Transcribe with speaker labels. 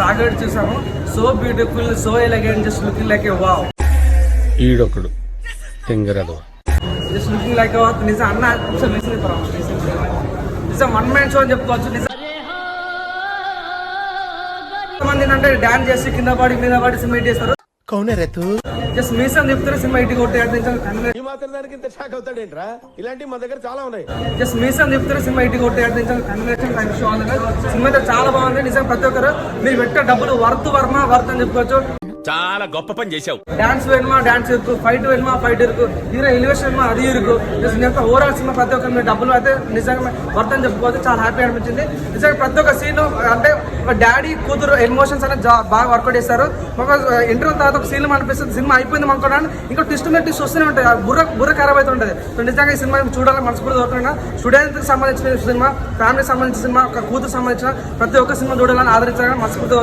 Speaker 1: రాఘవేడ్ చూసాము. So beautiful, so elegant, just looking like a wow.
Speaker 2: ఈడొకడు తెంగరదు,
Speaker 1: జస్ట్ లుకింగ్ లైక్ నిజం అన్న నిజం వన్ మ్యాన్ షో అని చెప్పుకోవచ్చు. నిజం మంది ఏంటంటే డాన్స్ చేసి కింద పడి మీద పడి సినిమా హిట్ చేస్తారు. జస్ట్ మీసం చెప్తారు సినిమా హిట్ కొట్టే జస్ట్ మీసం చెప్తారు సినిమా హిట్ కొట్టే సినిమా అయితే చాలా బాగుంది. నిజం ప్రతి ఒక్కరు మీరు పెట్టే డబ్బులు వర్త్ వర్త్ అని చెప్పుకోవచ్చు.
Speaker 3: చాలా గొప్ప పని చేశావు.
Speaker 1: డాన్స్ వేయడమా డాన్స్ ఇరుకు, ఫైట్ వేయడమా ఫైట్ ఇరుకు, హీరో ఎలివేషన్ వేయడమా అది ఇరుకు. ఓవరాల్ సినిమా ప్రతి ఒక్కరు మీరు డబ్బులు అయితే నిజంగా వర్త్ అని చెప్పుకోవచ్చు. చాలా హ్యాపీ అనిపించింది. నిజంగా ప్రతి ఒక్క సీన్ అంటే ఒక డాడీ కూతురు ఎమోషన్స్ అనేది బాగా వర్కౌట్ చేస్తారు. ఒక ఇంటర్వ్యూ తర్వాత ఒక సీన్ అనిపిస్తుంది, సినిమా అయిపోయింది అనుకోవడానికి ఇంకా ట్విస్ట్ మీద ట్విస్ట్ వస్తూనే ఉంటుంది. బుర్ర ఖరాబ్ అయితే ఉంటుంది. సో నిజంగా ఈ సినిమా చూడాలని మనస్ఫూర్తి కోరుతున్నా. స్టూడెంట్కి సంబంధించిన సినిమా, ఫ్యామిలీకి సంబంధించిన సినిమా, ఒక కూతురు సంబంధించిన ప్రతి ఒక్క సినిమా చూడాలని ఆదరించాలని మనస్ఫూర్తి